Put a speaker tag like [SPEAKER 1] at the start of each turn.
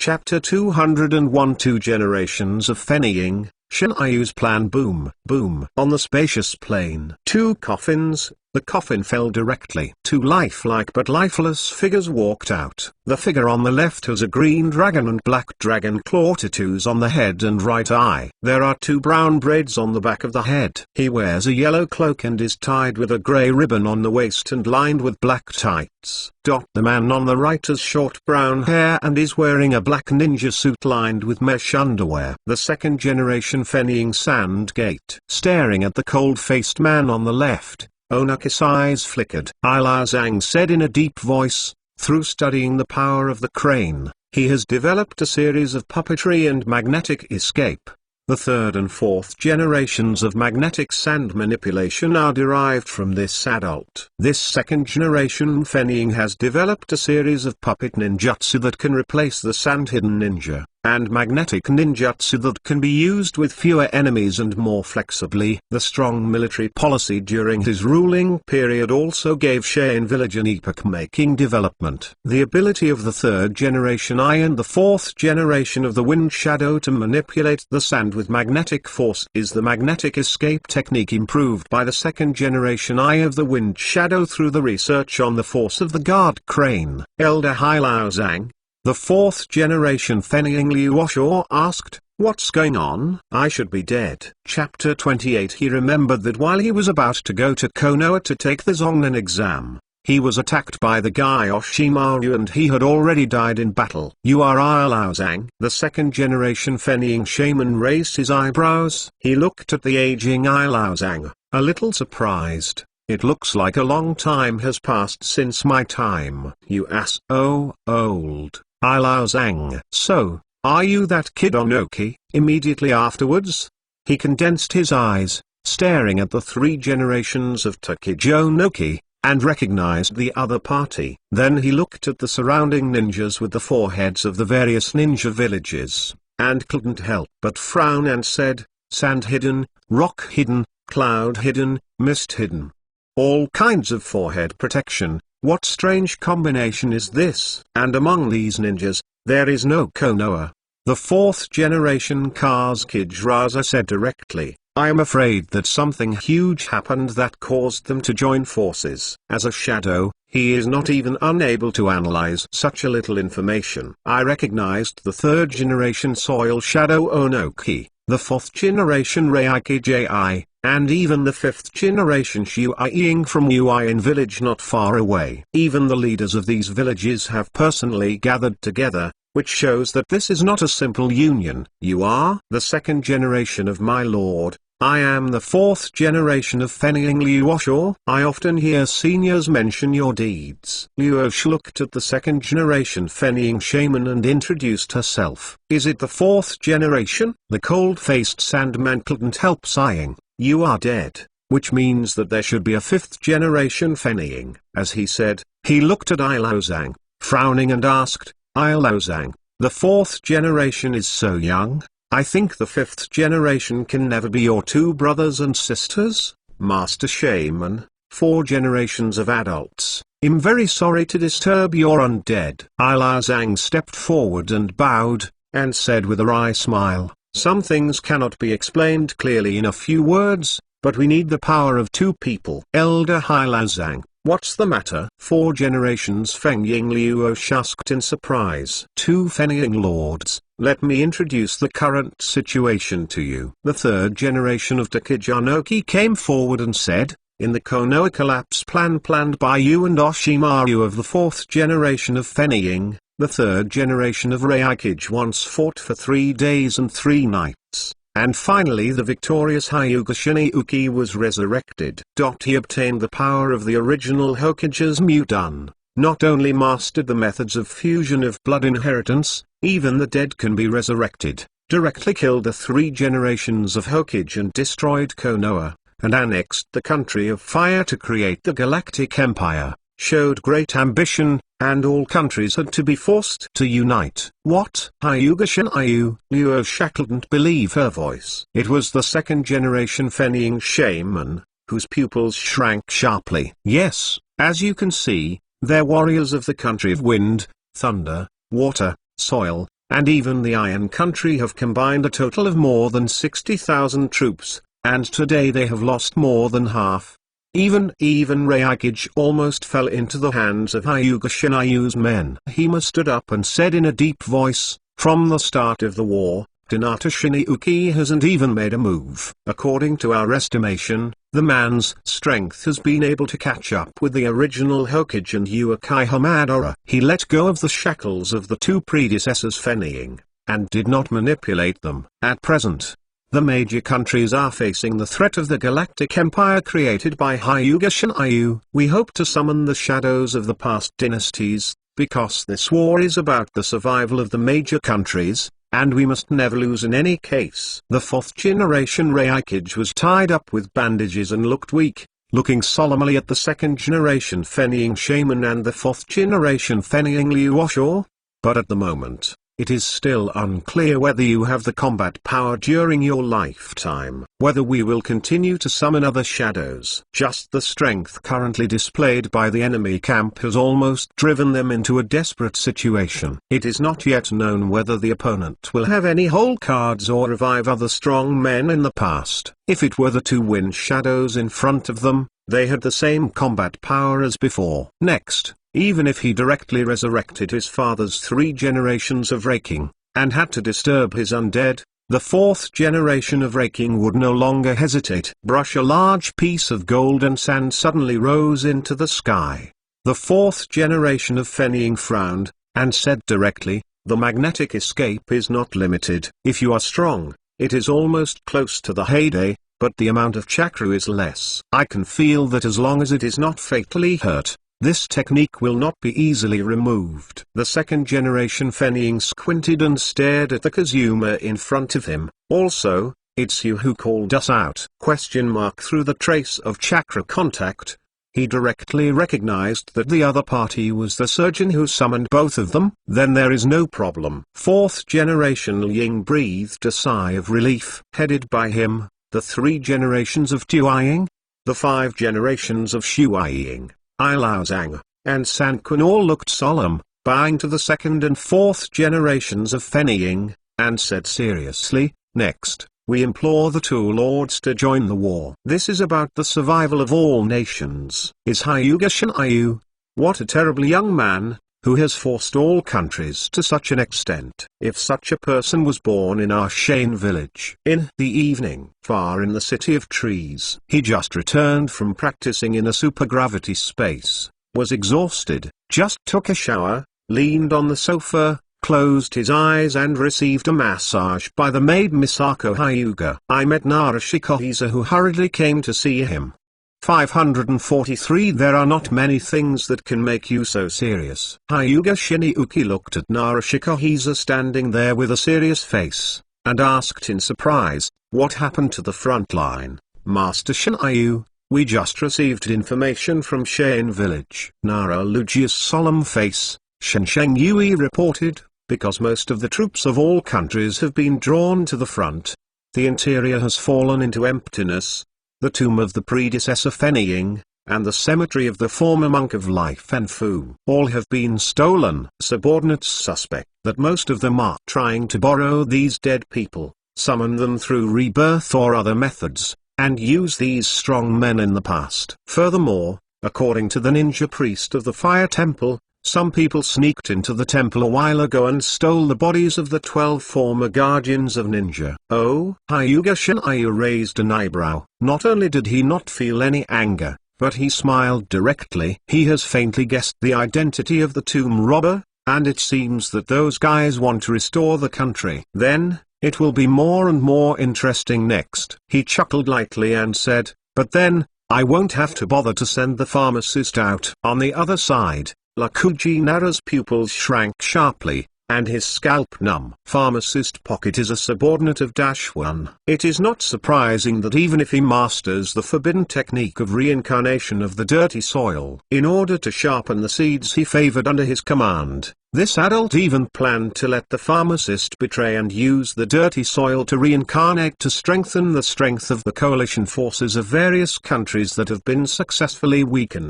[SPEAKER 1] Chapter 201 Two Generations of Fennying, Shinryu's plan. Boom, boom. On the spacious plain. Two coffins. The coffin fell directly. Two lifelike but lifeless figures walked out. The figure on the left has a green dragon and black dragon claw tattoos on the head and right eye. There are two brown braids on the back of the head. He wears a yellow cloak and is tied with a grey ribbon on the waist and lined with black tights. The man on the right has short brown hair and is wearing a black ninja suit lined with mesh underwear. The second generation Fennying Sandgate. Staring at the cold-faced man on the left, Onuki's eyes flickered. Lao Zhang said in a deep voice, through studying the power of the crane, he has developed a series of puppetry and magnetic escape. The third and fourth generations of magnetic sand manipulation are derived from this adult. This second generation Fennying has developed a series of puppet ninjutsu that can replace the sand hidden ninja, and magnetic ninjutsu that can be used with fewer enemies and more flexibly. The strong military policy during his ruling period also gave Shein village an epoch-making development. The ability of the third generation Eye and the fourth generation of the Wind Shadow to manipulate the sand with magnetic force is the magnetic escape technique improved by the second generation Eye of the Wind Shadow through the research on the force of the guard crane. Elder Lao Zhang, the fourth generation Fennying Liu Oshaw, asked, "What's going on? I should be dead." Chapter 28. He remembered that while he was about to go to Konoha to take the Zongnan exam, he was attacked by the guy Oshimaru and he had already died in battle. "You are Lao Zhang?" The second generation Fennying shaman raised his eyebrows. He looked at the aging Lao Zhang, a little surprised. "It looks like a long time has passed since my time." "You ass." "Oh, old Lao Zhang." "So, are you that kid Onoki?" Immediately afterwards, he condensed his eyes, staring at the three generations of Takeji Onoki, and recognized the other party. Then he looked at the surrounding ninjas with the foreheads of the various ninja villages, and couldn't help but frown and said, "Sand hidden, rock hidden, cloud hidden, mist hidden. All kinds of forehead protection. What strange combination is this?" And among these ninjas, there is no Konoha. The fourth generation Kazekage Raza said directly, "I am afraid that something huge happened that caused them to join forces." As a shadow, he is not even unable to analyze such a little information. I recognized the third generation Soil Shadow Onoki, the fourth generation Reiki Ji, and even the fifth generation Shuiying from Yuyin village not far away. Even the leaders of these villages have personally gathered together, which shows that this is not a simple union. "You are the second generation of my lord. I am the fourth generation of Fennying Liu Oshaw. I often hear seniors mention your deeds." Liu Osh looked at the second generation Fennying shaman and introduced herself. "Is it the fourth generation?" The cold-faced sandman couldn't help sighing. "You are dead, which means that there should be a fifth generation Fennying." As he said, he looked at Lao Zhang, frowning and asked, "Lao Zhang, the fourth generation is so young. I think the fifth generation can never be your two brothers and sisters?" "Master Shaman, 4 generations of adults. I'm very sorry to disturb your undead." Lao Zhang stepped forward and bowed, and said with a wry smile, "Some things cannot be explained clearly in a few words, but we need the power of two people." Elder Lao Zhang, "What's the matter?" 4 generations Fengying Liu Osh asked in surprise. "Two Fennying lords, let me introduce the current situation to you." The third generation of Takeji Onoki came forward and said, "In the Konoha collapse plan planned by you and Oshimaru of the fourth generation of Fennying, the third generation of Reikage once fought for 3 days and 3 nights. And finally the victorious Hyuga Shinjuki was resurrected. He obtained the power of the original Hokage's Mudan, not only mastered the methods of fusion of blood inheritance, even the dead can be resurrected, directly killed the 3 generations of Hokage and destroyed Konoha, and annexed the country of fire to create the Galactic Empire, showed great ambition, and all countries had to be forced to unite." "What? Hyuga Shinryu?" Liu Osh couldn't believe her voice. It was the second generation Fennying shaman, whose pupils shrank sharply. "Yes, as you can see, they're warriors of the country of wind, thunder, water, soil, and even the Iron Country have combined a total of more than 60,000 troops, and today they have lost more than half. Even Ryakage almost fell into the hands of Hyuga Shinryu's men. Hima stood up and said in a deep voice, "From the start of the war, Minato Shinryuki hasn't even made a move. According to our estimation, the man's strength has been able to catch up with the original Hokage and Uchiha Madara. He let go of the shackles of the two predecessors fennying, and did not manipulate them. At present, the major countries are facing the threat of the galactic empire created by Hyuga Shinryu. We hope to summon the shadows of the past dynasties, because this war is about the survival of the major countries, and we must never lose in any case." The fourth generation Ryakage was tied up with bandages and looked weak, looking solemnly at the second generation Fennying Shaman and the fourth generation Fennying Liuosho. But at the moment, it is still unclear whether you have the combat power during your lifetime, whether we will continue to summon other shadows. Just the strength currently displayed by the enemy camp has almost driven them into a desperate situation. It is not yet known whether the opponent will have any whole cards or revive other strong men in the past. If it were the two wind shadows in front of them, they had the same combat power as before. Next, even if he directly resurrected his father's 3 generations of raking, and had to disturb his undead, the 4th generation of raking would no longer hesitate. Brush. A large piece of golden sand suddenly rose into the sky. The 4th generation of Fennying frowned, and said directly, "The magnetic escape is not limited. If you are strong, it is almost close to the heyday, but the amount of chakra is less. I can feel that as long as it is not fatally hurt, this technique will not be easily removed." The second generation Fennying squinted and stared at the Kazuma in front of him. "Also, it's you who called us out?" Through the trace of chakra contact, he directly recognized that the other party was the surgeon who summoned both of them. "Then there is no problem." Fourth generation Liang breathed a sigh of relief. Headed by him, the 3 generations of Tuiying, the 5 generations of Shuiying, Ilaozang, and Sankun all looked solemn, bowing to the 2nd and 4th generations of Fennying, and said seriously, "Next, we implore the two lords to join the war. This is about the survival of all nations." Is Hyuga Shinryu? What a terrible young man, who has forced all countries to such an extent. If such a person was born in our Shane village. In the evening, far in the city of trees, he just returned from practicing in a supergravity space, was exhausted, just took a shower, leaned on the sofa, closed his eyes and received a massage by the maid Misako Hyuga. I met Naruto Kohiza, who hurriedly came to see him. 543. There are not many things that can make you so serious. Hyuga Shinryuki looked at Naruto Kohiza standing there with a serious face, and asked in surprise, "What happened to the front line, Master Shinryu?" "We just received information from Shane village." Naruto's solemn face, Shen Yui reported, "because most of the troops of all countries have been drawn to the front. The interior has fallen into emptiness. The tomb of the predecessor Fennying, and the cemetery of the former monk of life and Fu, all have been stolen." Subordinates suspect that most of them are trying to borrow these dead people, summon them through rebirth or other methods, and use these strong men in the past. Furthermore, according to the ninja priest of the fire temple, some people sneaked into the temple a while ago and stole the bodies of the 12 former guardians of ninja. Oh? Hyuga Shinryu raised an eyebrow. Not only did he not feel any anger, but he smiled directly. He has faintly guessed the identity of the tomb robber, and it seems that those guys want to restore the country. Then, it will be more and more interesting next. He chuckled lightly and said, "But then, I won't have to bother to send the pharmacist out." On the other side, Lakuji Nara's pupils shrank sharply, and his scalp numb. Pharmacist Pocket is a subordinate of -1. It is not surprising that even if he masters the forbidden technique of reincarnation of the dirty soil, in order to sharpen the seeds he favored under his command, this adult even planned to let the pharmacist betray and use the dirty soil to reincarnate to strengthen the strength of the coalition forces of various countries that have been successfully weakened.